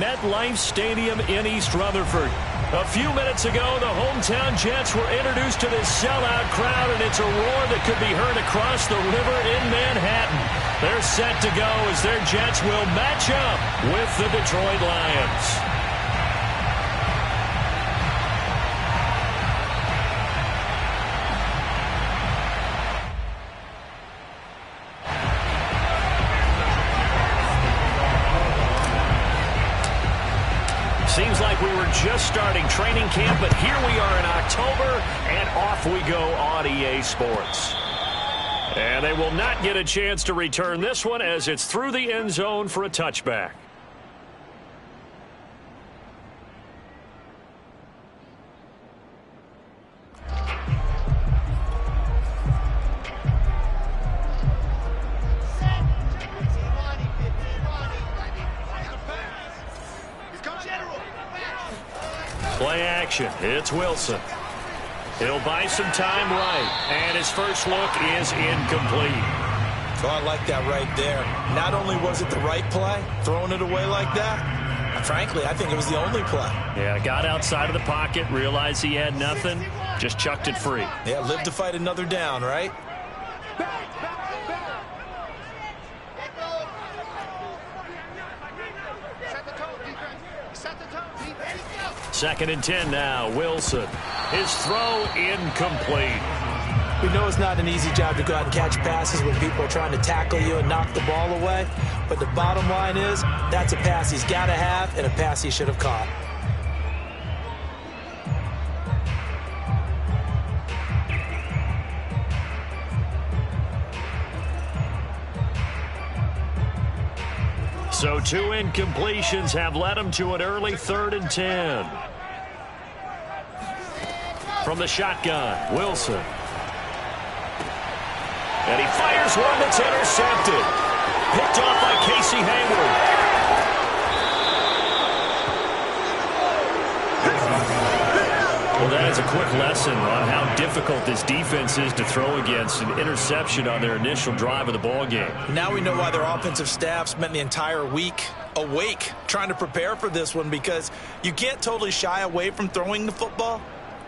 MetLife Stadium in East Rutherford. A few minutes ago, the hometown Jets were introduced to this sellout crowd, and it's a roar that could be heard across the river in Manhattan. They're set to go as their Jets will match up with the Detroit Lions. Seems like we were just starting training camp, but here we are in October, and off we go on EA Sports. And they will not get a chance to return this one as it's through the end zone for a touchback. Play action. It's Wilson. He'll buy some time right, and his first look is incomplete. So I like that right there. Not only was it the right play, throwing it away like that, frankly, I think it was the only play. Yeah, got outside of the pocket, realized he had nothing, just chucked it free. Yeah, live to fight another down, right? Second and 10 now. Wilson. His throw incomplete. We know it's not an easy job to go out and catch passes when people are trying to tackle you and knock the ball away. But the bottom line is, that's a pass he's got to have and a pass he should have caught. So 2 incompletions have led him to an early 3rd and 10. From the shotgun, Wilson. And he fires one that's intercepted. Picked off by Casey Hayward. Well, that is a quick lesson on how difficult this defense is to throw against. An interception on their initial drive of the ball game. Now we know why their offensive staff spent the entire week awake trying to prepare for this one, because you can't totally shy away from throwing the football.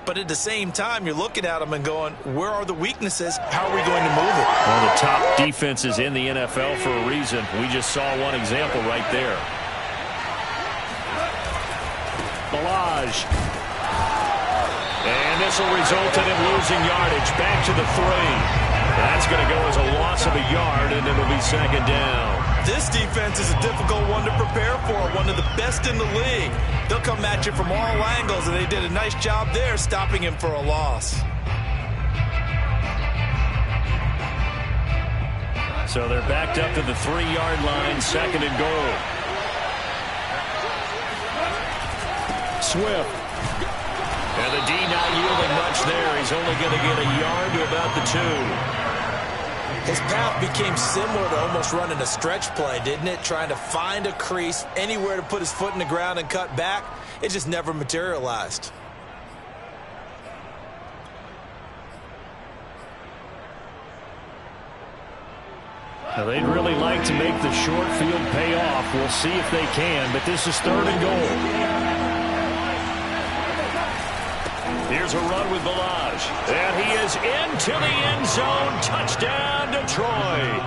But at the same time, you're looking at them and going, where are the weaknesses? How are we going to move it? One of the top defenses in the NFL for a reason. We just saw one example right there. Balaj. And this will result in him losing yardage. Back to the 3. That's going to go as a loss of a yard, and it'll be second down. This defense is a difficult one to prepare for, one of the best in the league. They'll come at you from all angles, and they did a nice job there stopping him for a loss. So they're backed up to the 3-yard line, second and goal. Swift. And the D not yielding much there. He's only going to get a yard to about the 2. His path became similar to almost running a stretch play, didn't it? Trying to find a crease, anywhere to put his foot in the ground and cut back. It just never materialized. Now, they'd really like to make the short field pay off. We'll see if they can, but this is 3rd and goal. Here's a run with Balaj. And he is into the end zone. Touchdown, Detroit.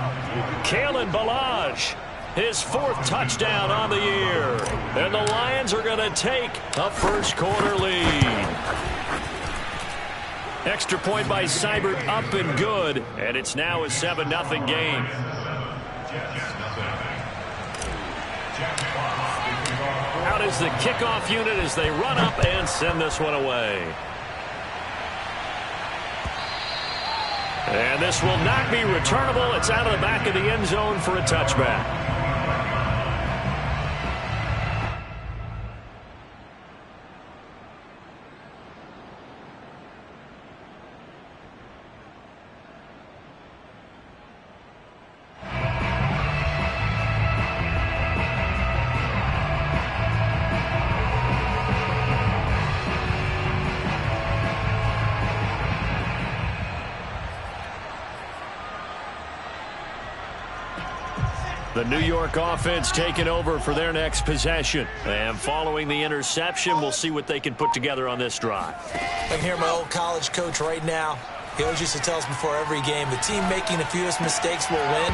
Kalen Balaj, his 4th touchdown on the year. And the Lions are going to take a first-quarter lead. Extra point by Seibert up and good. And it's now a 7-0 game. Out is the kickoff unit as they run up and send this one away. And this will not be returnable. It's out of the back of the end zone for a touchback. The New York offense taking over for their next possession. And following the interception, we'll see what they can put together on this drive. I can hear my old college coach right now. He always used to tell us before every game, the team making the fewest mistakes will win.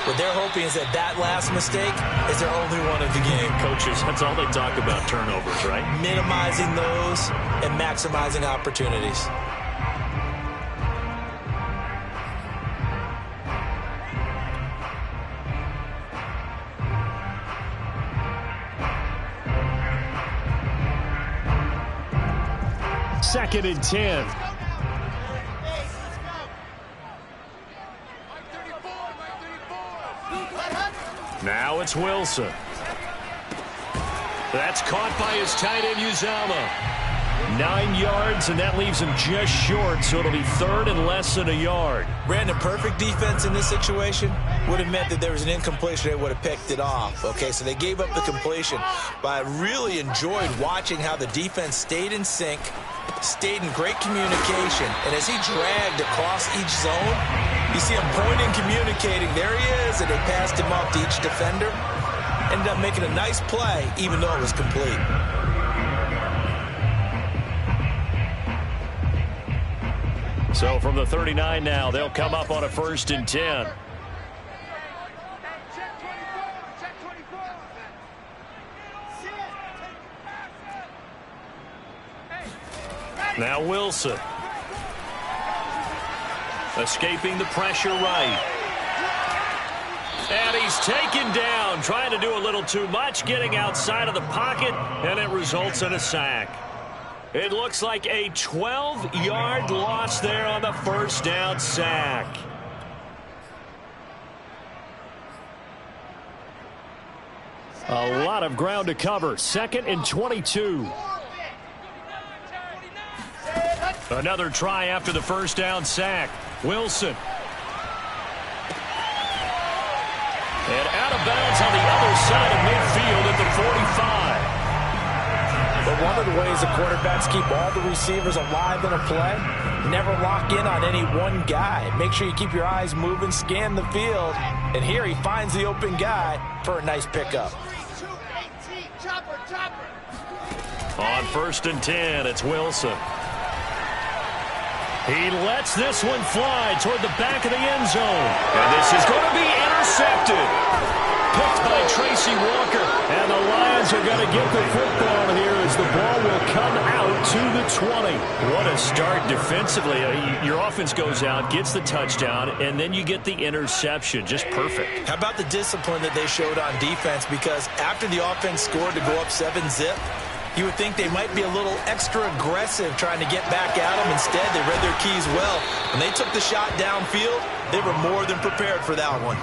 What they're hoping is that last mistake is their only one of the game. Coaches, that's all they talk about, turnovers, right? Minimizing those and maximizing opportunities. Second and 10. Now it's Wilson. That's caught by his tight end, Uzama. 9 yards, and that leaves him just short, so it'll be third and less than a yard. Brandon, perfect defense in this situation would have meant that there was an incompletion. They would have picked it off. Okay, so they gave up the completion, but I really enjoyed watching how the defense stayed in sync, stayed in great communication, and as he dragged across each zone, you see him pointing, communicating. There he is, and they passed him off to each defender. Ended up making a nice play, even though it was complete. So from the 39 now, they'll come up on a 1st and 10. Now Wilson. Escaping the pressure right. And he's taken down, trying to do a little too much, getting outside of the pocket, and it results in a sack. It looks like a 12-yard loss there on the first down sack. A lot of ground to cover. 2nd and 22. Another try after the first down sack. Wilson. And out of bounds on the other side of midfield at the 45. But one of the ways the quarterbacks keep all the receivers alive in a play, never lock in on any one guy. Make sure you keep your eyes moving, scan the field. And here he finds the open guy for a nice pickup. On 1st and 10, it's Wilson. He lets this one fly toward the back of the end zone. And this is going to be intercepted. Picked by Tracy Walker. And the Lions are going to get the football here as the ball will come out to the 20. What a start defensively. Your offense goes out, gets the touchdown, and then you get the interception. Just perfect. How about the discipline that they showed on defense? Because after the offense scored to go up 7-zip, you would think they might be a little extra aggressive trying to get back at them. Instead, they read their keys well. When they took the shot downfield, they were more than prepared for that one.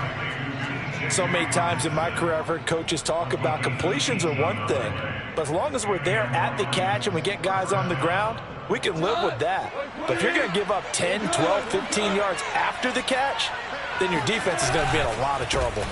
So many times in my career, I've heard coaches talk about completions are one thing, but as long as we're there at the catch and we get guys on the ground, we can live with that. But if you're going to give up 10, 12, 15 yards after the catch, then your defense is going to be in a lot of trouble.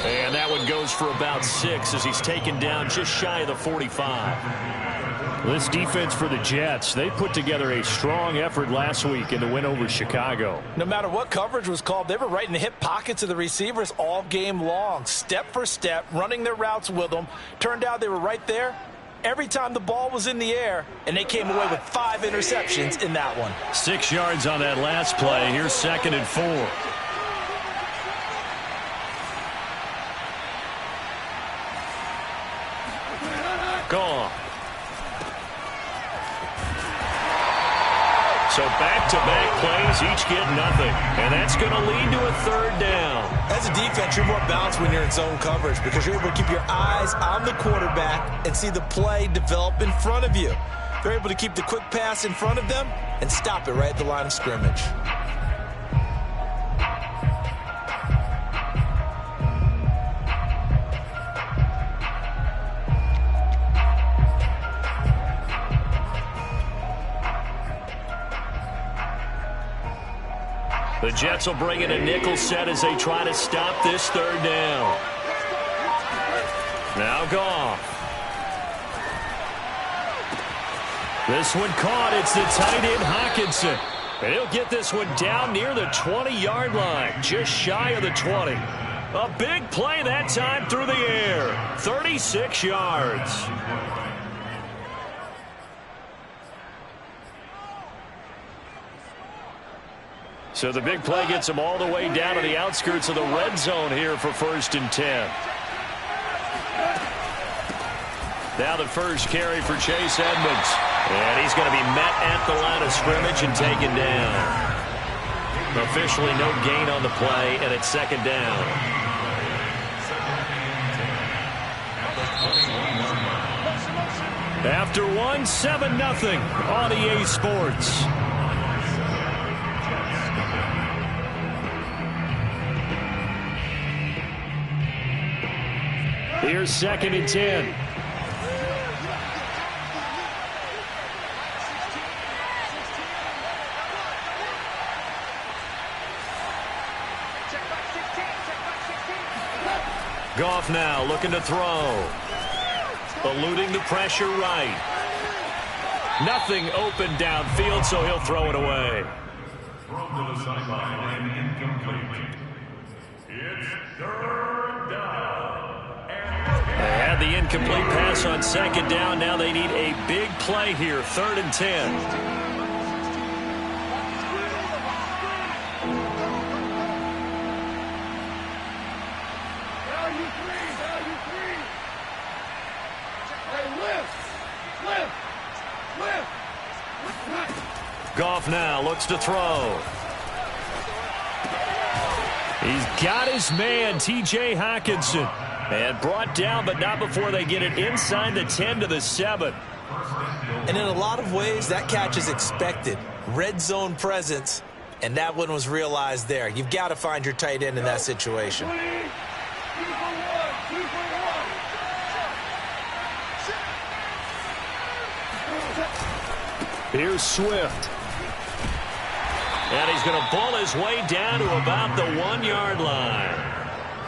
And that one goes for about 6 as he's taken down just shy of the 45. This defense for the Jets, they put together a strong effort last week in the win over Chicago. No matter what coverage was called, they were right in the hip pockets of the receivers all game long, step for step, running their routes with them. Turned out they were right there every time the ball was in the air, and they came away with 5 interceptions in that one. 6 yards on that last play. Here's 2nd and 4. Gone. So back-to-back plays, each get nothing. And that's going to lead to a 3rd down. As a defense, you're more balanced when you're in zone coverage because you're able to keep your eyes on the quarterback and see the play develop in front of you. They're able to keep the quick pass in front of them and stop it right at the line of scrimmage. The Jets will bring in a nickel set as they try to stop this 3rd down. Now Goff. This one caught. It's the tight end Hawkinson. And he'll get this one down near the 20-yard line, just shy of the 20. A big play that time through the air, 36 yards. So the big play gets him all the way down to the outskirts of the red zone here for 1st and 10. Now the first carry for Chase Edmonds. And he's going to be met at the line of scrimmage and taken down. Officially no gain on the play, and it's 2nd down. After one, 7-0 on EA Sports. Here's 2nd and 10. Goff now looking to throw. Eluding the pressure right. Nothing open downfield, so he'll throw it away. From to the sideline and incomplete. It's 3rd down. They had the incomplete pass on 2nd down. Now they need a big play here. 3rd and 10. Goff now looks to throw. He's got his man, T.J. Hockenson. And brought down, but not before they get it inside the 10 to the 7. And in a lot of ways, that catch is expected. Red zone presence, and that one was realized there. You've got to find your tight end in that situation. Here's Swift. And he's going to ball his way down to about the 1-yard line.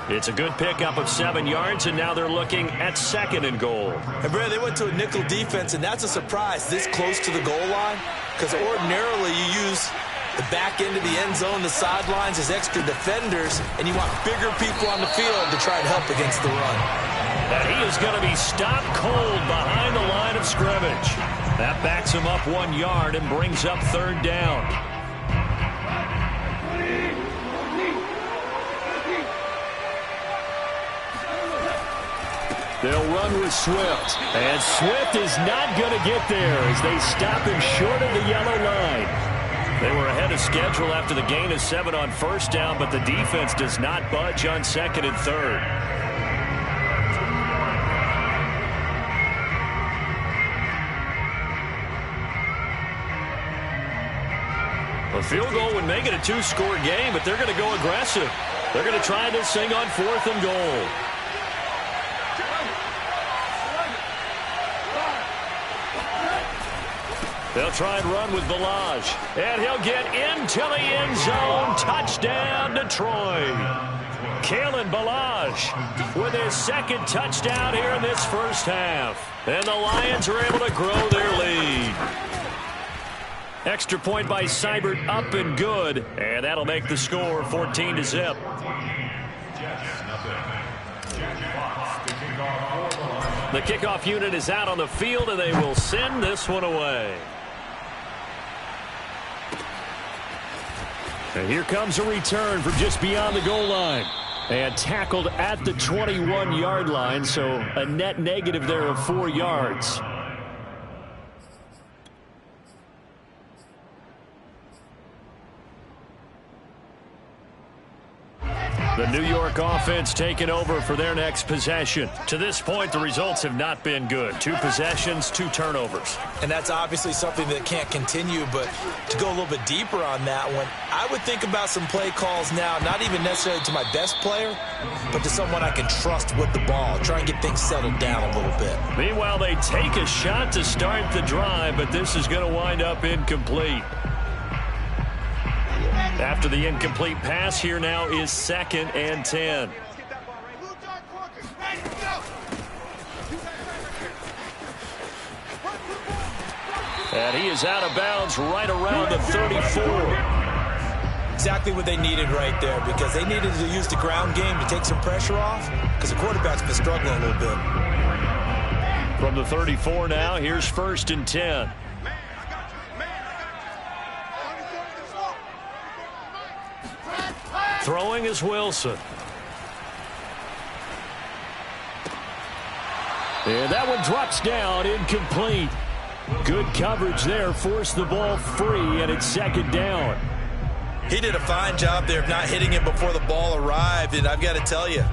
It's a good pickup of 7 yards, and now they're looking at 2nd and goal. And Brad, they went to a nickel defense, and that's a surprise this close to the goal line, because ordinarily you use the back end of the end zone, the sidelines as extra defenders, and you want bigger people on the field to try and help against the run. And he is going to be stopped cold behind the line of scrimmage. That backs him up 1 yard and brings up 3rd down. They'll run with Swift. And Swift is not going to get there as they stop him short of the yellow line. They were ahead of schedule after the gain of 7 on 1st down, but the defense does not budge on 2nd and 3rd. A field goal would make it a 2-score game, but they're going to go aggressive. They're going to try this thing on 4th and goal. They'll try and run with Balaj. And he'll get into the end zone. Touchdown, Detroit. Kalen Balaj with his 2nd touchdown here in this 1st half. And the Lions are able to grow their lead. Extra point by Seibert, up and good. And that'll make the score 14-0. The kickoff unit is out on the field, and they will send this one away. And here comes a return from just beyond the goal line. And tackled at the 21-yard line, so a net negative there of 4 yards. The New York offense taking over for their next possession. To this point, the results have not been good. 2 possessions, 2 turnovers. And that's obviously something that can't continue, but to go a little bit deeper on that one, I would think about some play calls now, not even necessarily to my best player, but to someone I can trust with the ball. Try and get things settled down a little bit. Meanwhile, they take a shot to start the drive, but this is going to wind up incomplete. After the incomplete pass, here now is 2nd and 10. And he is out of bounds right around the 34. Exactly what they needed right there, because they needed to use the ground game to take some pressure off, because the quarterback's been struggling a little bit. From the 34 now, here's 1st and 10. Throwing is Wilson. And that one drops down, incomplete. Good coverage there, forced the ball free, and it's 2nd down. He did a fine job there of not hitting it before the ball arrived, and I've got to tell you,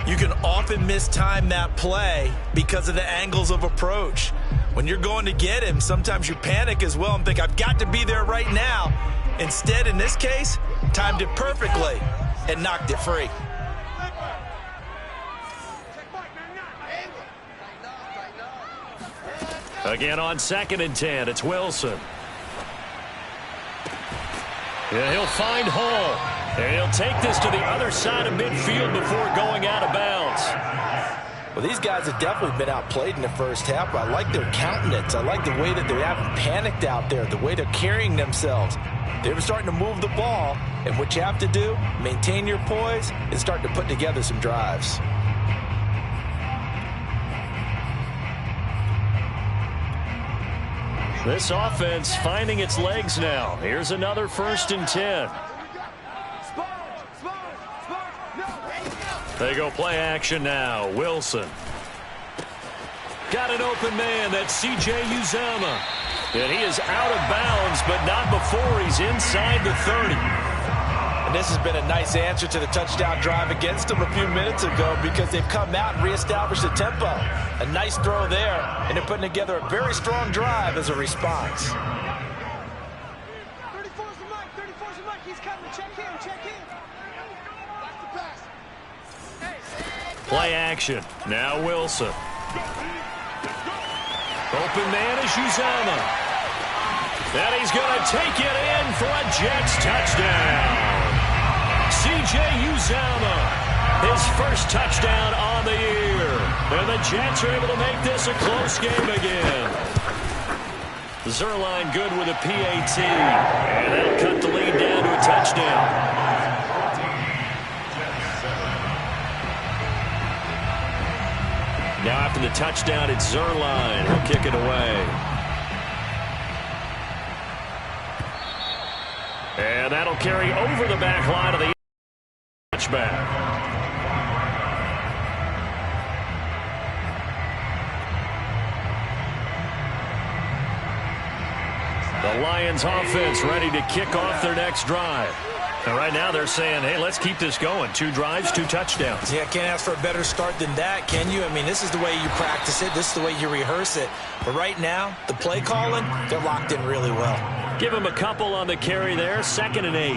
you can often mistime that play because of the angles of approach. When you're going to get him, sometimes you panic as well and think, I've got to be there right now. Instead, in this case, timed it perfectly and knocked it free. Again on 2nd and 10, it's Wilson. Yeah, he'll find Hall. And he'll take this to the other side of midfield before going out of bounds. Well, these guys have definitely been outplayed in the first half, but I like their countenance. I like the way that they haven't panicked out there, the way they're carrying themselves. They were starting to move the ball, and what you have to do, maintain your poise and start to put together some drives. This offense finding its legs now. Here's another 1st and 10. They go play action now. Wilson. Got an open man. That's C.J. Uzomah. And he is out of bounds, but not before he's inside the 30. And this has been a nice answer to the touchdown drive against them a few minutes ago, because they've come out and reestablished the tempo. A nice throw there, and they're putting together a very strong drive as a response. 34's the mic. 34's the mic. He's coming. Check in. Check in. That's the pass. Play action. Now Wilson. Open man is Uzomah. And he's going to take it in for a Jets touchdown. C.J. Uzomah, his first touchdown on the year. And the Jets are able to make this a close game again. Zerline good with a PAT. And that'll cut the lead down to a touchdown. Now after the touchdown, it's Zerline. He'll kick it away. And that'll carry over the back line of the touchback. The Lions offense ready to kick off their next drive. And right now they're saying, hey, let's keep this going. 2 drives, 2 touchdowns. Yeah, can't ask for a better start than that, can you? I mean, this is the way you practice it. This is the way you rehearse it. But right now, the play calling, they're locked in really well. Give him a couple on the carry there. 2nd and 8.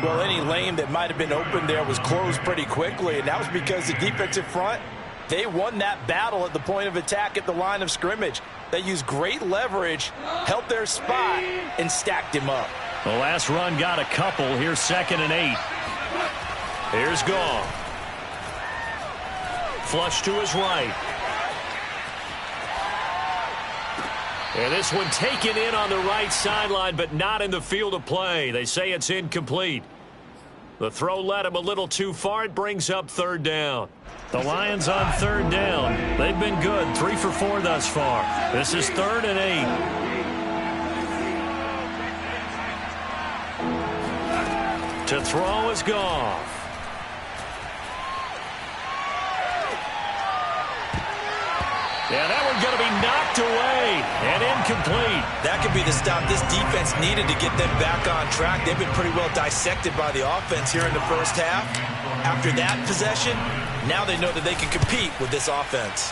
Well, any lane that might have been open there was closed pretty quickly, and that was because the defensive front, they won that battle at the point of attack at the line of scrimmage. They used great leverage, held their spot, and stacked him up. The last run got a couple. Here's 2nd and 8. Here's Goff. Flush to his right. And this one taken in on the right sideline, but not in the field of play. They say it's incomplete. The throw led him a little too far. It brings up 3rd down. The Lions on 3rd down. They've been good. 3 for 4 thus far. This is 3rd and 8. To throw is Goff. Yeah, that one's going to be knocked away and incomplete. That could be the stop this defense needed to get them back on track. They've been pretty well dissected by the offense here in the first half. After that possession, now they know that they can compete with this offense.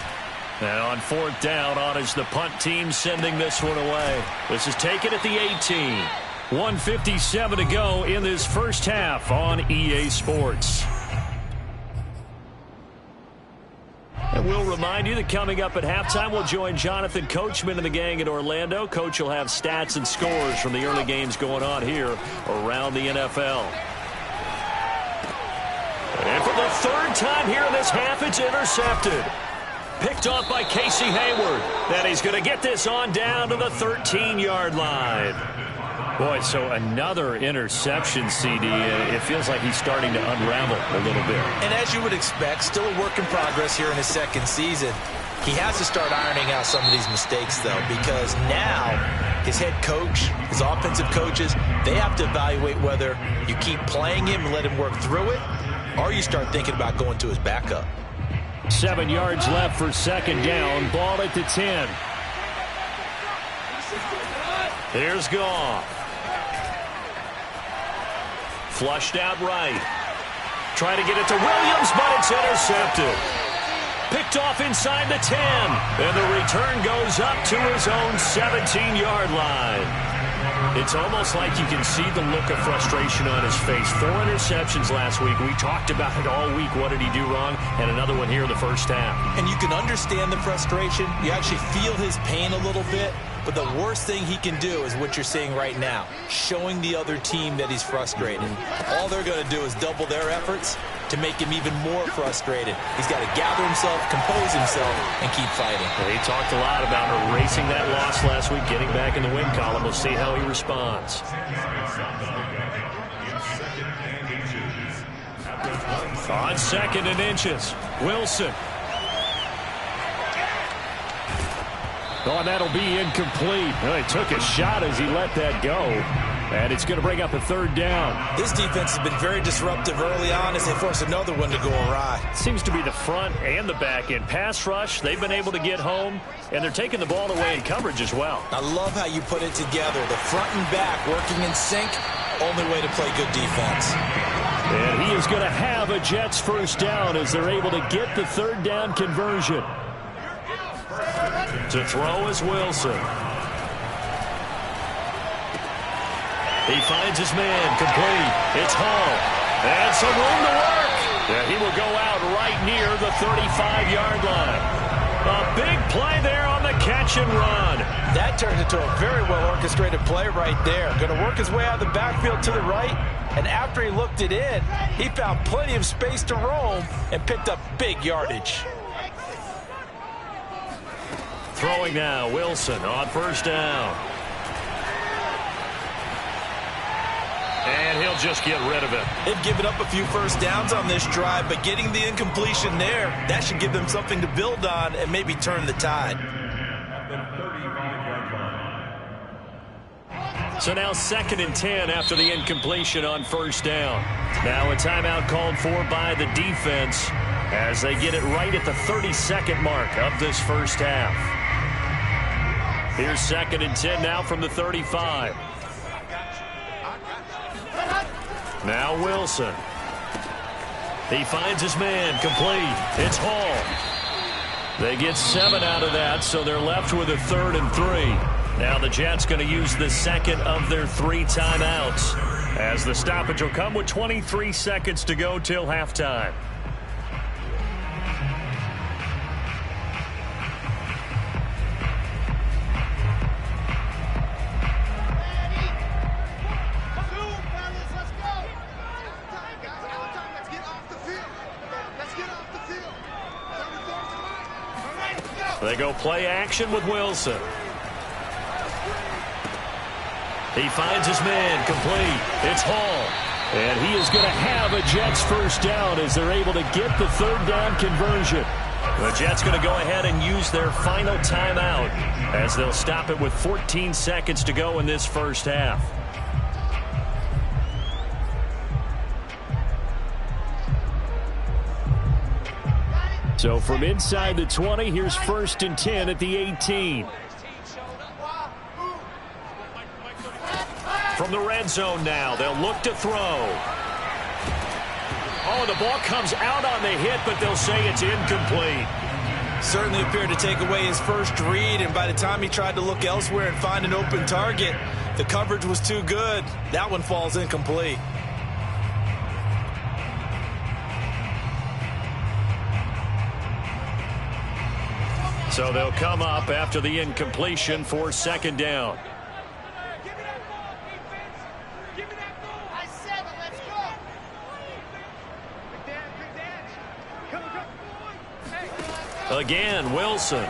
And on 4th down, on is the punt team sending this one away. This is taken at the 18. 1:57 to go in this first half on EA Sports. And we'll remind you that coming up at halftime, we'll join Jonathan Coachman and the gang in Orlando. Coach will have stats and scores from the early games going on here around the NFL. And for the 3rd time here in this half, it's intercepted. Pick Picked off by Casey Hayward. That he's going to get this on down to the 13-yard line. Boy, so another interception, CD. It feels like he's starting to unravel a little bit. And as you would expect, still a work in progress here in his second season. He has to start ironing out some of these mistakes, though, because now his head coach, his offensive coaches, they have to evaluate whether you keep playing him and let him work through it, or you start thinking about going to his backup. 7 yards left for second down. Ball at the 10. Here's Goff. Flushed out right. Trying to get it to Williams, but it's intercepted. Picked off inside the 10. And the return goes up to his own 17-yard line. It's almost like you can see the look of frustration on his face. 4 interceptions last week. We talked about it all week. What did he do wrong? And another one here in the first half. And you can understand the frustration. You actually feel his pain a little bit. But the worst thing he can do is what you're seeing right now, showing the other team that he's frustrated. All they're going to do is double their efforts to make him even more frustrated. He's got to gather himself, compose himself, and keep fighting. Well, he talked a lot about erasing that loss last week, getting back in the win column. We'll see how he responds. On 2nd and inches, Wilson. Oh, and that'll be incomplete. Well, he took a shot as he let that go. And it's going to bring up a 3rd down. This defense has been very disruptive early on as they force another one to go awry. Seems to be the front and the back end. Pass rush, they've been able to get home, and they're taking the ball away in coverage as well. I love how you put it together. The front and back working in sync, only way to play good defense. And he is going to have a Jets first down as they're able to get the 3rd down conversion. To throw is Wilson. He finds his man, complete. It's Hall. And some room to work. Yeah, he will go out right near the 35-yard line. A big play there on the catch and run. That turned into a very well-orchestrated play right there. Going to work his way out of the backfield to the right. And after he looked it in, he found plenty of space to roam and picked up big yardage. Throwing now, Wilson on first down. And he'll just get rid of it. They've given up a few first downs on this drive, but getting the incompletion there, that should give them something to build on and maybe turn the tide. So now 2nd and 10 after the incompletion on first down. Now a timeout called for by the defense as they get it right at the 32nd mark of this first half. Here's 2nd and 10 now from the 35. Now Wilson. He finds his man, complete. It's Hall. They get 7 out of that, so they're left with a 3rd and 3. Now the Jets going to use the 2nd of their 3 timeouts as the stoppage will come with 23 seconds to go till halftime. They go play action with Wilson. He finds his man, complete. It's Hall. And he is going to have a Jets first down as they're able to get the 3rd down conversion. The Jets going to go ahead and use their final timeout as they'll stop it with 14 seconds to go in this first half. So from inside the 20, here's 1st and 10 at the 18. From the red zone now, they'll look to throw. Oh, the ball comes out on the hit, but they'll say it's incomplete. Certainly appeared to take away his first read, and by the time he tried to look elsewhere and find an open target, the coverage was too good. That one falls incomplete. So they'll come up after the incompletion for 2nd down. Again, Wilson.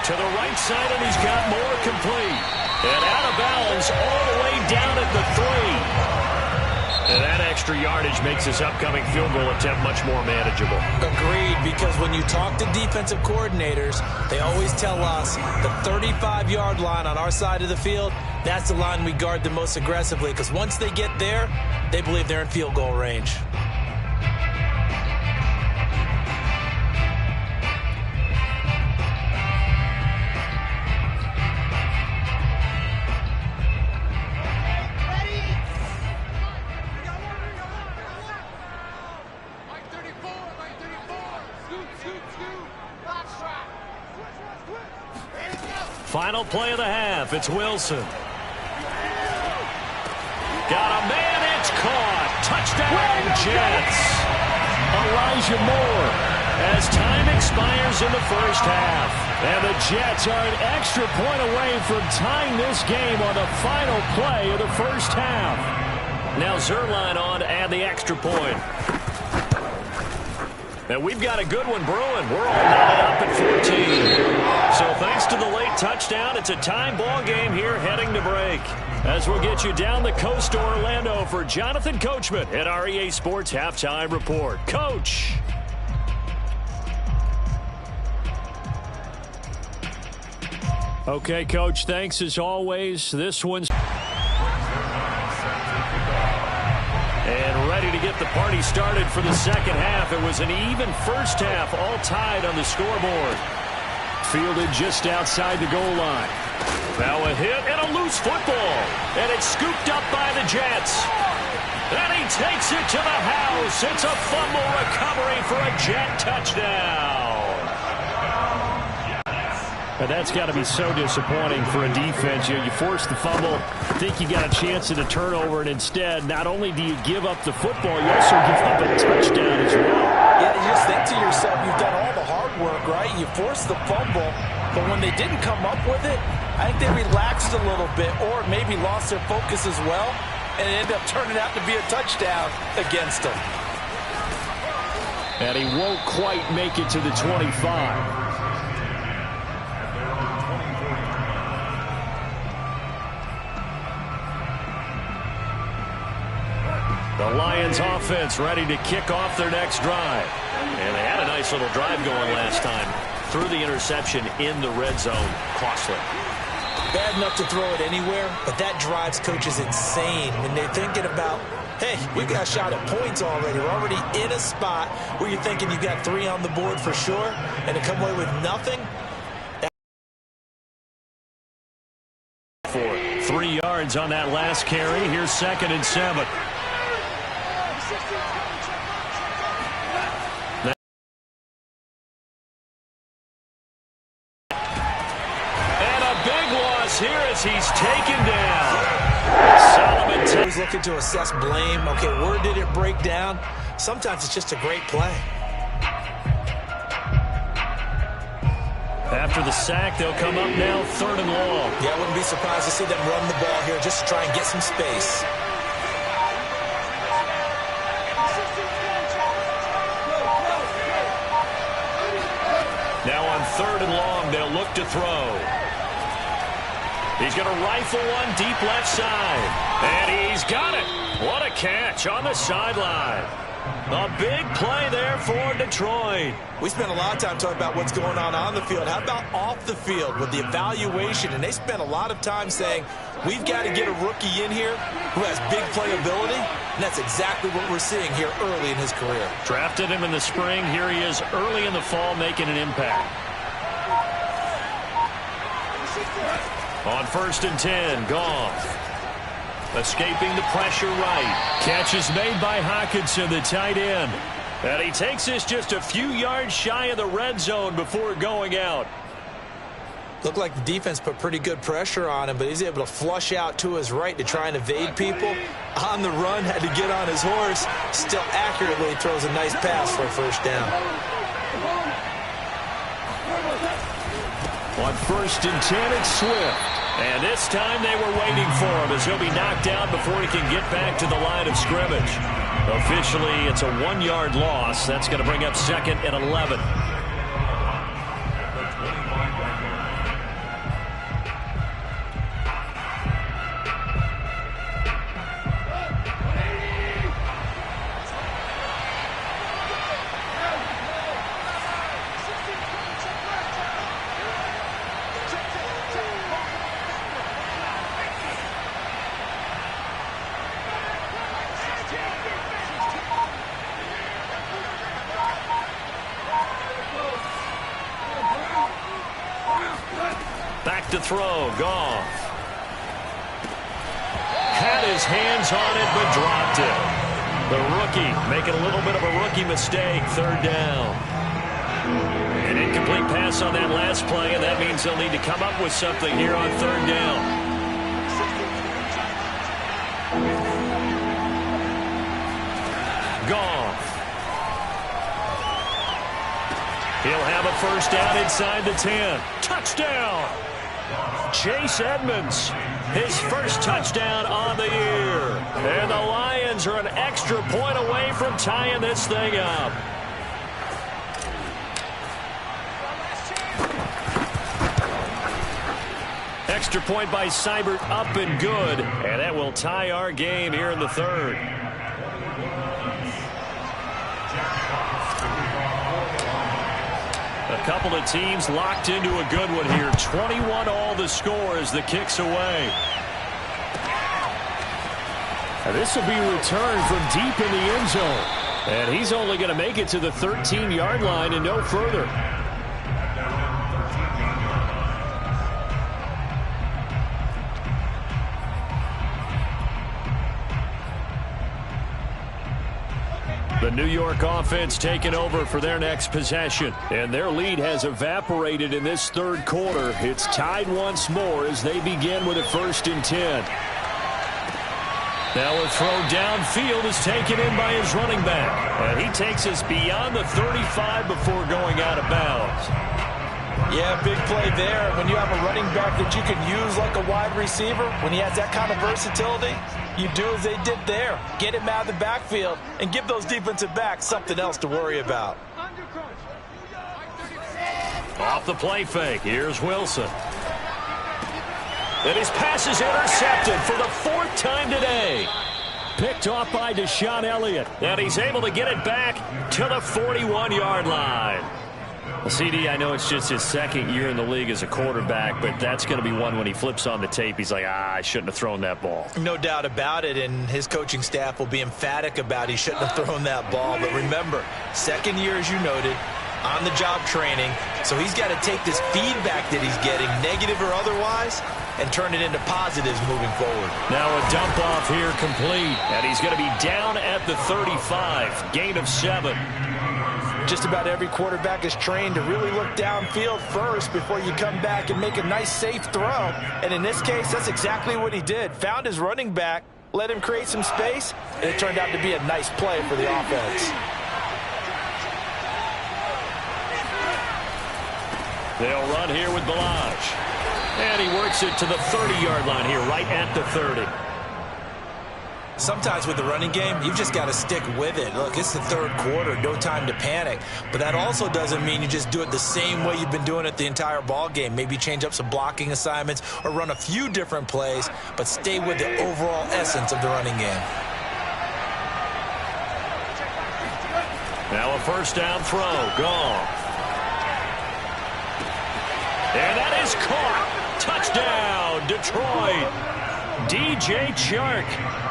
To the right side, and he's got more complete. And out of bounds all the way down at the 3. And that extra yardage makes this upcoming field goal attempt much more manageable. Agreed, because when you talk to defensive coordinators, they always tell us the 35-yard line on our side of the field, that's the line we guard the most aggressively, because once they get there, they believe they're in field goal range. Final play of the half. It's Wilson. Got a man. It's caught. Touchdown, Jets. Elijah Moore as time expires in the first half. And the Jets are an extra point away from tying this game on the final play of the first half. Now Zerline on to add the extra point. And we've got a good one brewing. We're all knotted up at 14. So thanks to the late touchdown, it's a tie ball game here heading to break. As we'll get you down the coast to Orlando for Jonathan Coachman at our EA Sports Halftime Report. Coach. Okay, Coach, thanks as always. This one's... And ready to get the party started for the second half. It was an even first half, all tied on the scoreboard. Fielded just outside the goal line. Now a hit and a loose football. And it's scooped up by the Jets. And he takes it to the house. It's a fumble recovery for a Jet touchdown. And that's got to be so disappointing for a defense. You force the fumble, think you got a chance at a turnover, and instead, not only do you give up the football, you also give up a touchdown as well. Yeah, you just think to yourself, you've done all the hard work, right? You forced the fumble, but when they didn't come up with it, I think they relaxed a little bit or maybe lost their focus as well, and it ended up turning out to be a touchdown against them. And he won't quite make it to the 25. The Lions offense ready to kick off their next drive. And they had a nice little drive going last time. Threw the interception in the red zone. Costly. Bad enough to throw it anywhere, but that drives coaches insane when they're thinking about, hey, we got a shot at points already. We're already in a spot where you're thinking you got 3 on the board for sure, and to come away with nothing. For 3 yards on that last carry. Here's 2nd and 7. Here as he's taken down. Solomon He's looking to assess blame. Okay, where did it break down? Sometimes it's just a great play. After the sack, they'll come up now 3rd and long. Yeah, I wouldn't be surprised to see them run the ball here just to try and get some space. Now on 3rd and long, they'll look to throw. He's going to rifle one deep left side. And he's got it. What a catch on the sideline. A big play there for Detroit. We spent a lot of time talking about what's going on the field. How about off the field with the evaluation? And they spent a lot of time saying, we've got to get a rookie in here who has big playability. And that's exactly what we're seeing here early in his career. Drafted him in the spring. Here he is early in the fall making an impact. On 1st and 10, Goff. Escaping the pressure right. Catch is made by Hockenson, the tight end. And he takes this just a few yards shy of the red zone before going out. Looked like the defense put pretty good pressure on him, but he's able to flush out to his right to try and evade people. On the run, had to get on his horse. Still accurately throws a nice pass for a first down. On 1st and 10, it's Swift. And this time they were waiting for him as he'll be knocked down before he can get back to the line of scrimmage. Officially, it's a 1-yard loss. That's going to bring up 2nd and 11. Back to throw, Goff. Had his hands on it, but dropped it. The rookie making a little bit of a rookie mistake, 3rd down. An incomplete pass on that last play, and that means they'll need to come up with something here on 3rd down. Goff. He'll have a 1st down inside the 10. Touchdown! Chase Edmonds, his 1st touchdown on the year. And the Lions are an extra point away from tying this thing up. Extra point by Seibert, up and good. And that will tie our game here in the 3rd. A couple of teams locked into a good one here. 21-all the score as the kick's away. And this will be returned from deep in the end zone. And he's only going to make it to the 13-yard line and no further. The New York offense taking over for their next possession. And their lead has evaporated in this 3rd quarter. It's tied once more as they begin with a 1st and 10. Now a throw downfield is taken in by his running back. And he takes us beyond the 35 before going out of bounds. Yeah, big play there. When you have a running back that you can use like a wide receiver, when he has that kind of versatility, you do as they did there. Get him out of the backfield and give those defensive backs something else to worry about. Off the play fake, here's Wilson. And his pass is intercepted for the 4th time today. Picked off by Deshaun Elliott. And he's able to get it back to the 41-yard line. Well, CD, I know it's just his 2nd year in the league as a quarterback, but that's going to be one when he flips on the tape. He's like, I shouldn't have thrown that ball. No doubt about it, and his coaching staff will be emphatic about he shouldn't have thrown that ball. But remember, 2nd year, as you noted, on-the-job training, so he's got to take this feedback that he's getting, negative or otherwise, and turn it into positives moving forward. Now a dump off here complete, and he's going to be down at the 35, gain of 7. Just about every quarterback is trained to really look downfield first before you come back and make a nice, safe throw. And in this case, that's exactly what he did. Found his running back, let him create some space, and it turned out to be a nice play for the offense. They'll run here with Balaj. And he works it to the 30-yard line here, right at the 30. Sometimes with the running game, you've just got to stick with it. Look, it's the 3rd quarter, no time to panic. But that also doesn't mean you just do it the same way you've been doing it the entire ball game. Maybe change up some blocking assignments or run a few different plays, but stay with the overall essence of the running game. Now a 1st down throw, Goff. And that is caught. Touchdown, Detroit. DJ Chark,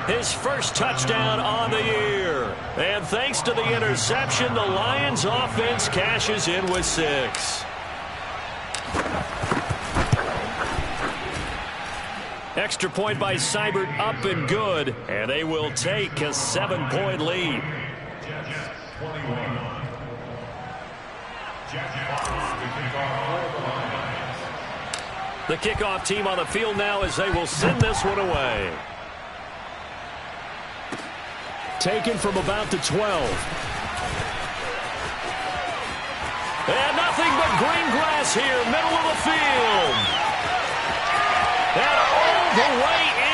his 1st touchdown on the year. And thanks to the interception, the Lions offense cashes in with 6. Extra point by Seibert, up and good. And they will take a 7-point lead. The kickoff team on the field now as they will send this one away. Taken from about the 12. And nothing but green grass here, middle of the field. And all the way in.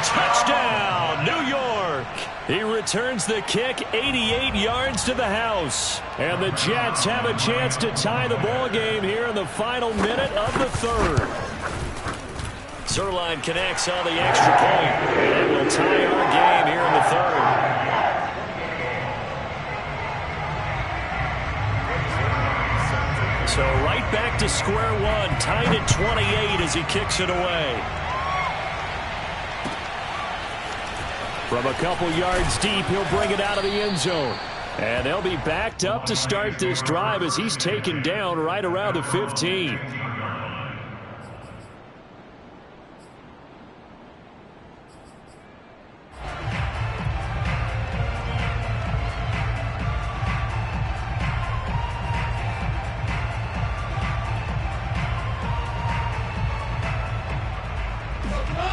Touchdown, New York. He returns the kick 88 yards to the house. And the Jets have a chance to tie the ball game here in the final minute of the third. Zerline connects on the extra point. And it will tie our game here in the third. So right back to square one, tied at 28 as he kicks it away. From a couple yards deep, he'll bring it out of the end zone. And they'll be backed up to start this drive as he's taken down right around the 15.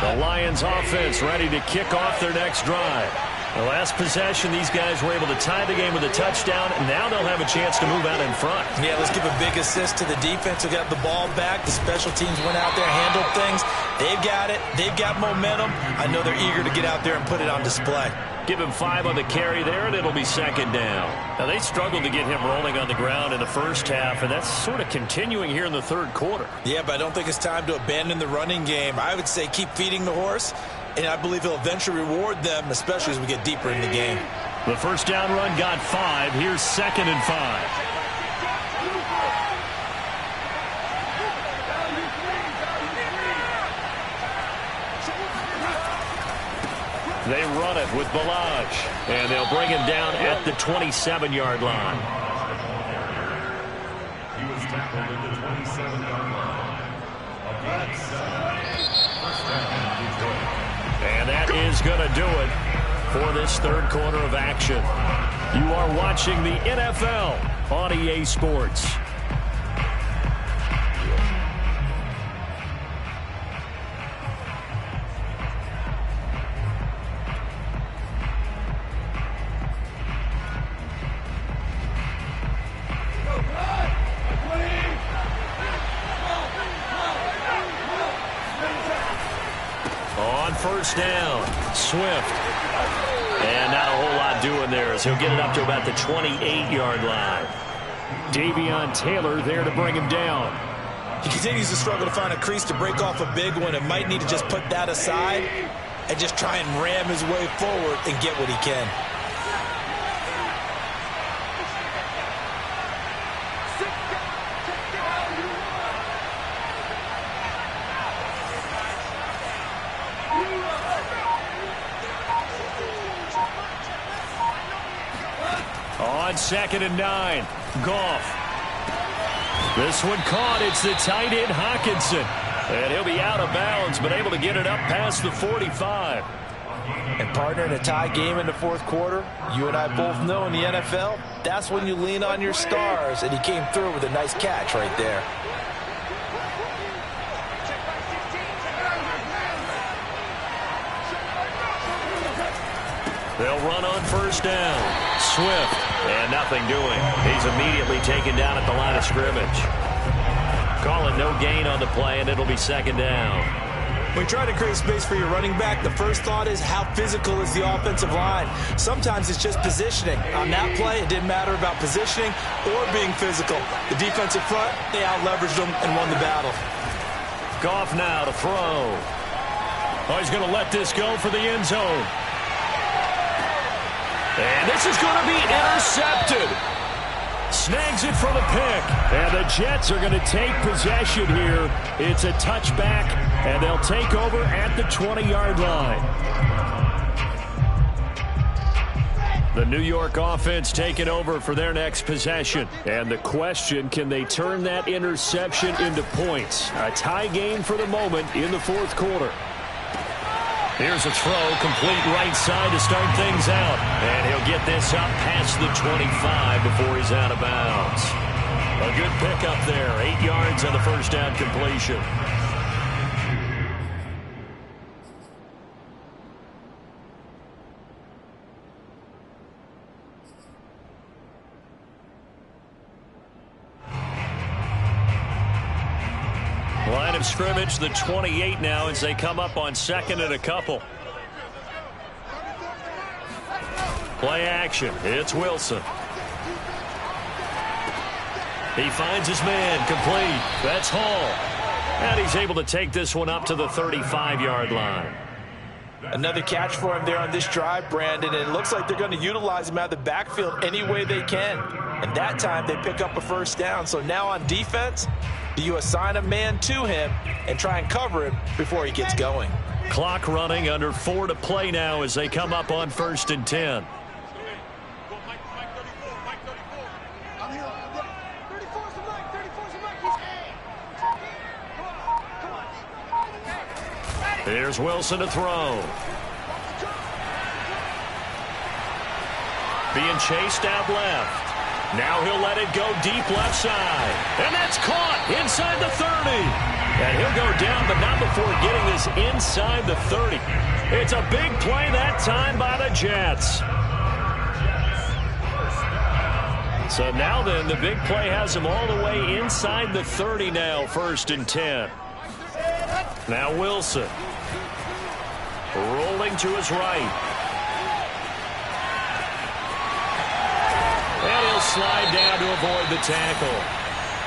The Lions offense ready to kick off their next drive. The last possession, these guys were able to tie the game with a touchdown, and now they'll have a chance to move out in front. Yeah, let's give a big assist to the defense who got the ball back. The special teams went out there, handled things. They've got it. They've got momentum. I know they're eager to get out there and put it on display. Give him 5 on the carry there, and it'll be second down. Now, they struggled to get him rolling on the ground in the first half, and that's sort of continuing here in the third quarter. Yeah, but I don't think it's time to abandon the running game. I would say keep feeding the horse, and I believe he'll eventually reward them, especially as we get deeper in the game. The first down run got 5. Here's 2nd and 5. They run it with Balaj, and they'll bring him down at the 27-yard line. He was tackled at the 27-yard line. And that is going to do it for this third quarter of action. You are watching the NFL on EA Sports. First down, Swift. And not a whole lot doing there as he'll get it up to about the 28-yard line. Davion Taylor there to bring him down. He continues to struggle to find a crease to break off a big one and might need to just put that aside and just try and ram his way forward and get what he can. On 2nd and 9, Goff. This one caught. It's the tight end Hockenson. And he'll be out of bounds, but able to get it up past the 45. And partner, in a tie game in the fourth quarter, you and I both know in the NFL, that's when you lean on your stars. And he came through with a nice catch right there. They'll run on first down. Swift. And nothing doing. He's immediately taken down at the line of scrimmage. Calling no gain on the play, and it'll be second down. When you try to create space for your running back, the first thought is how physical is the offensive line. Sometimes it's just positioning. On that play, it didn't matter about positioning or being physical. The defensive front, they out-leveraged them and won the battle. Goff now to throw. Oh, he's going to let this go for the end zone. And this is going to be intercepted. Snags it for the pick. And the Jets are going to take possession here. It's a touchback, and they'll take over at the 20-yard line. The New York offense taking over for their next possession. And the question, can they turn that interception into points? A tie game for the moment in the fourth quarter. Here's a throw, complete right side to start things out. And he'll get this up past the 25 before he's out of bounds. A good pickup there, 8 yards on the first down completion. Line of of scrimmage, the 28 now, as they come up on 2nd and a couple. Play action. It's Wilson. He finds his man, complete. That's Hall. And he's able to take this one up to the 35-yard line. Another catch for him there on this drive, Brandon. And it looks like they're going to utilize him out of the backfield any way they can. And that time they pick up a first down. So now on defense, do you assign a man to him and try and cover him before he gets going? Clock running, under 4 to play now as they come up on 1st and 10. Here's Wilson to throw. Being chased out left. Now he'll let it go deep left side. And that's caught inside the 30. And he'll go down, but not before getting this inside the 30. It's a big play that time by the Jets. So now then, the big play has him all the way inside the 30 now, 1st and 10. Now Wilson. Rolling to his right. And he'll slide down to avoid the tackle.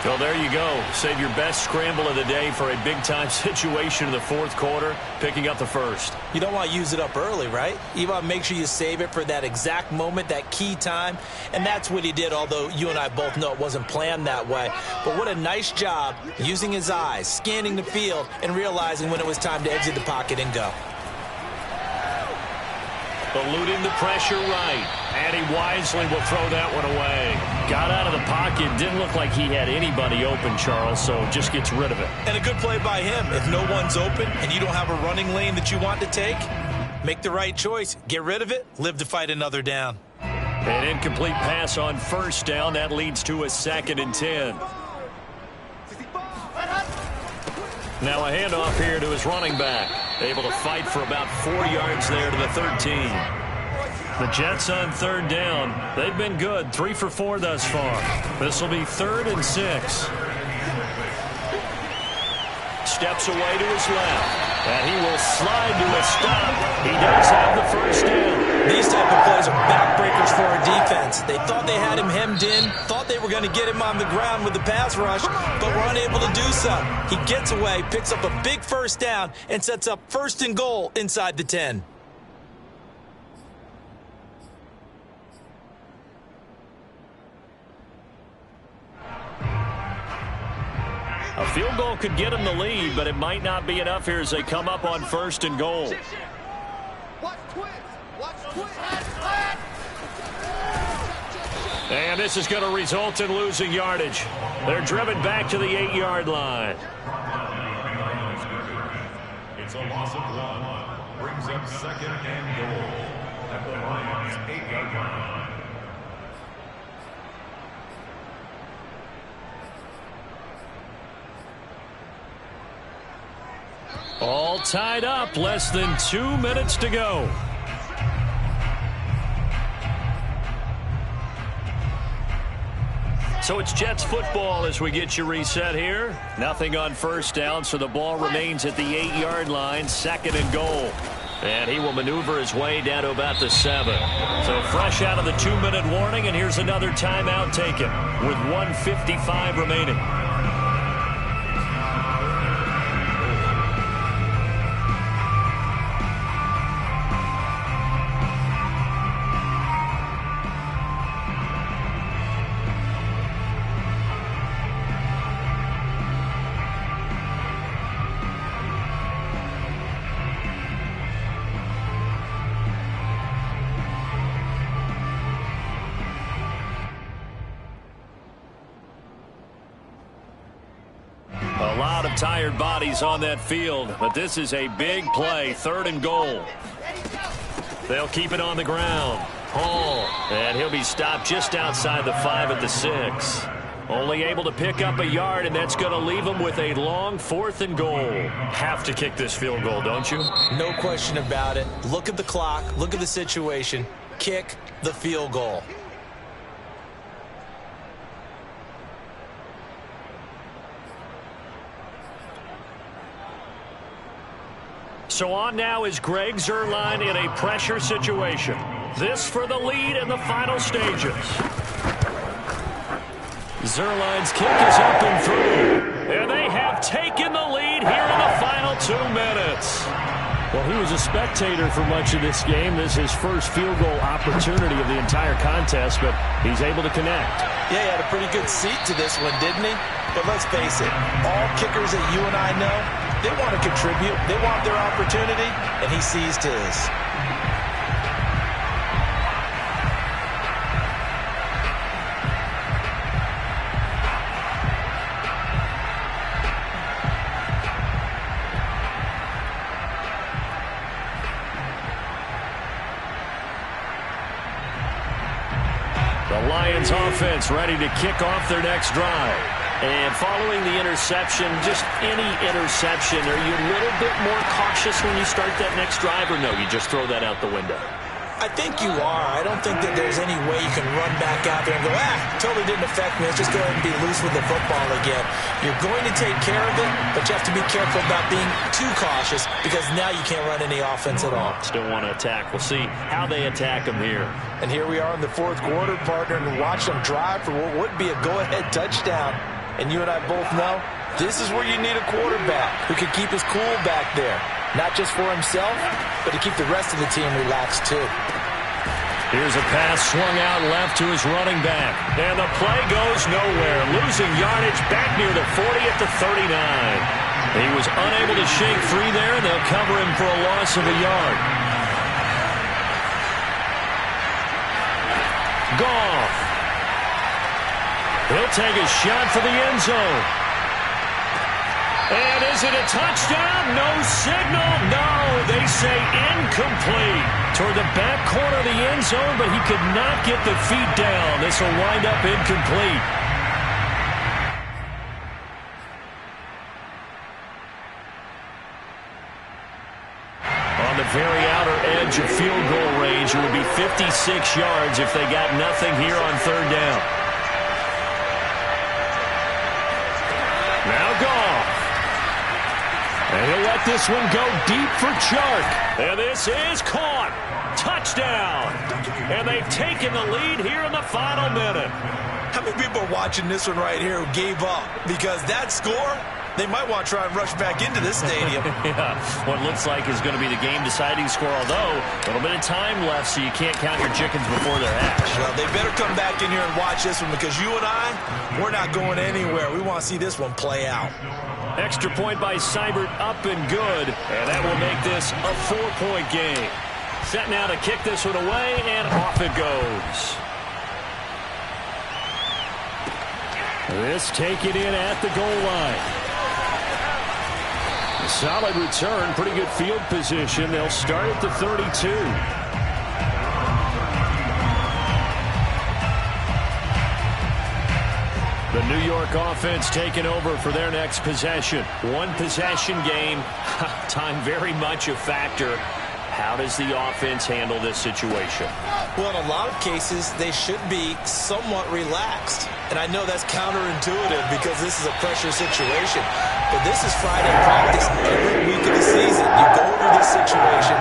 Well, there you go. Save your best scramble of the day for a big-time situation in the 4th quarter, picking up the 1st. You don't want to use it up early, right? You want to make sure you save it for that exact moment, that key time. And that's what he did, although you and I both know it wasn't planned that way. But what a nice job using his eyes, scanning the field, and realizing when it was time to exit the pocket and go. Eluding the pressure right. And he wisely will throw that one away. Got out of the pocket. Didn't look like he had anybody open, Charles, so just gets rid of it. And a good play by him. If no one's open and you don't have a running lane that you want to take, make the right choice. Get rid of it. Live to fight another down. An incomplete pass on 1st down. That leads to a 2nd and 10. Now a handoff here to his running back. Able to fight for about 4 yards there to the 13. The Jets on 3rd down. They've been good. 3 for 4 thus far. This will be 3rd and 6. Steps away to his left. And he will slide to a stop. He does have the 1st down. These type of plays are backbreakers for our defense. They thought they had him hemmed in, thought they were going to get him on the ground with the pass rush, but were unable to do so. He gets away, picks up a big 1st down, and sets up 1st and goal inside the 10. A field goal could get him the lead, but it might not be enough here as they come up on 1st and goal. And this is going to result in losing yardage. They're driven back to the 8-yard line. It's a loss of 1. Brings up 2nd and goal at the Lions' 8-yard line. All tied up, less than 2 minutes to go. So it's Jets football as we get you reset here. Nothing on 1st down, so the ball remains at the 8-yard line, 2nd and goal. And he will maneuver his way down to about the 7. So fresh out of the 2-minute warning, and here's another timeout taken with 1:55 remaining. A lot of tired bodies on that field, but this is a big play, 3rd and goal. They'll keep it on the ground. Hall, and he'll be stopped just outside the 5 at the 6. Only able to pick up a yard, and that's going to leave him with a long 4th and goal. Have to kick this field goal, don't you? No question about it. Look at the clock. Look at the situation. Kick the field goal. So on now is Greg Zuerlein in a pressure situation. This for the lead in the final stages. Zuerlein's kick is up and through. And they have taken the lead here in the final 2 minutes. Well, he was a spectator for much of this game. This is his first field goal opportunity of the entire contest, but he's able to connect. Yeah, he had a pretty good seat to this one, didn't he? But let's face it, all kickers that you and I know, they want to contribute. They want their opportunity, and he seized his. The Lions offense ready to kick off their next drive. And following the interception, just any interception, are you a little bit more cautious when you start that next drive, or no, you just throw that out the window? I think you are. I don't think that there's any way you can run back out there and go, totally didn't affect me. Let's just go ahead and be loose with the football again. You're going to take care of it, but you have to be careful about being too cautious because now you can't run any offense at all. Still want to attack. We'll see how they attack them here. And here we are in the fourth quarter, partner, and watch them drive for what would be a go-ahead touchdown. And you and I both know this is where you need a quarterback who can keep his cool back there. Not just for himself, but to keep the rest of the team relaxed too. Here's a pass swung out left to his running back. And the play goes nowhere. Losing yardage back near the 40 at the 39. He was unable to shake free there, and they'll cover him for a loss of a yard. Goff. He'll take a shot for the end zone. And is it a touchdown? No signal. No, they say incomplete. Toward the back corner of the end zone, but he could not get the feet down. This will wind up incomplete. On the very outer edge of field goal range, it would be 56 yards if they got nothing here on third down. Now Goff. And he'll let this one go deep for Chark. And this is caught. Touchdown. And they've taken the lead here in the final minute. How many people are watching this one right here who gave up? Because that score, they might want to try and rush back into this stadium. Yeah, what looks like is going to be the game-deciding score, although a little bit of time left, so you can't count your chickens before they're hatched. Well, they better come back in here and watch this one because you and I, we're not going anywhere. We want to see this one play out. Extra point by Seibert, up and good, and that will make this a 4-point game. Set now to kick this one away, and off it goes. This taken in at the goal line. A solid return, pretty good field position. They'll start at the 32. The New York offense taking over for their next possession. One possession game. Time very much a factor. How does the offense handle this situation? Well, in a lot of cases, they should be somewhat relaxed. And I know that's counterintuitive because this is a pressure situation. But this is Friday practice every week of the season. You go over this situation,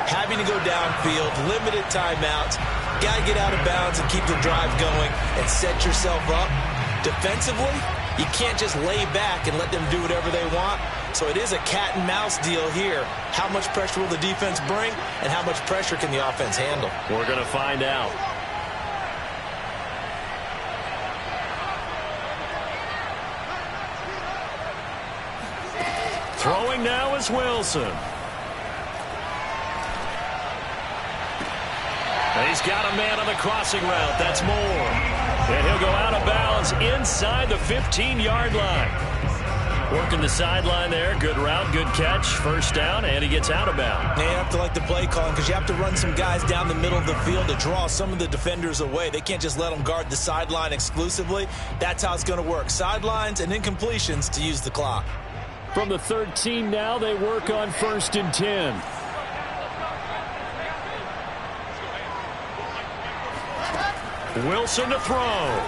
having to go downfield, limited timeouts, got to get out of bounds and keep the drive going and set yourself up. Defensively, you can't just lay back and let them do whatever they want. So it is a cat and mouse deal here. How much pressure will the defense bring, and how much pressure can the offense handle? We're going to find out. Throwing now is Wilson. He's got a man on the crossing route. That's Moore. And he'll go out of bounds inside the 15-yard line. Working the sideline there. Good route, good catch. First down, and he gets out of bounds. You have to like the play calling because you have to run some guys down the middle of the field to draw some of the defenders away. They can't just let them guard the sideline exclusively. That's how it's going to work. Sidelines and incompletions to use the clock. From the 13 now, they work on 1st and 10. Wilson to throw.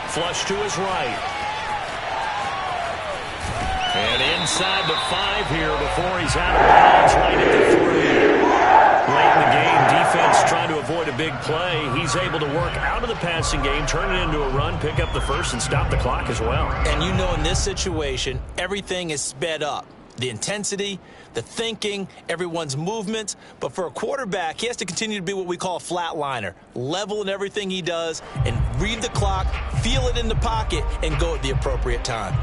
Flush to his right. And inside the 5 here before he's out of bounds right at the 3. Late in the game, defense trying to avoid a big play. He's able to work out of the passing game, turn it into a run, pick up the first, and stop the clock as well. And you know in this situation, everything is sped up. The intensity, the thinking, everyone's movements. But for a quarterback, he has to continue to be what we call a flatliner. Level in everything he does and read the clock, feel it in the pocket, and go at the appropriate time.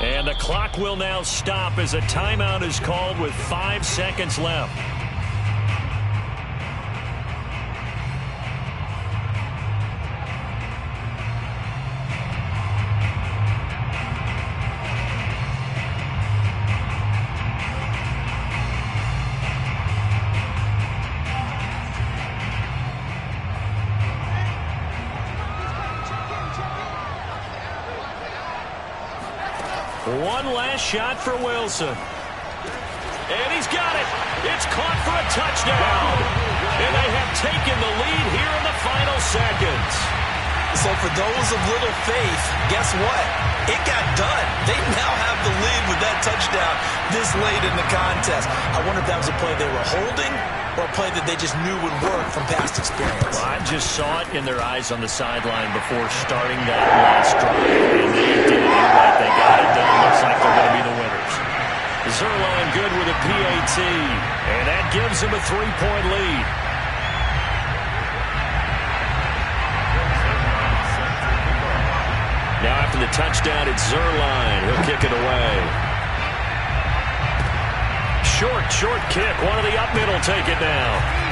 And the clock will now stop as a timeout is called with 5 seconds left. One last shot for Wilson. And he's got it. It's caught for a touchdown. And they have taken the lead here in the final seconds. So for those of little faith, guess what? It got done. They now have the lead with that touchdown this late in the contest. I wonder if that was a play they were holding or a play that they just knew would work from past experience. Well, I just saw it in their eyes on the sideline before starting that last drive. And they did. You're right. They got it done. Looks like they're going to be the winners. Zerline good with a PAT. And that gives him a 3-point lead. Now after the touchdown, it's Zerline. He'll kick it away. Short kick. One of the up middle take it now.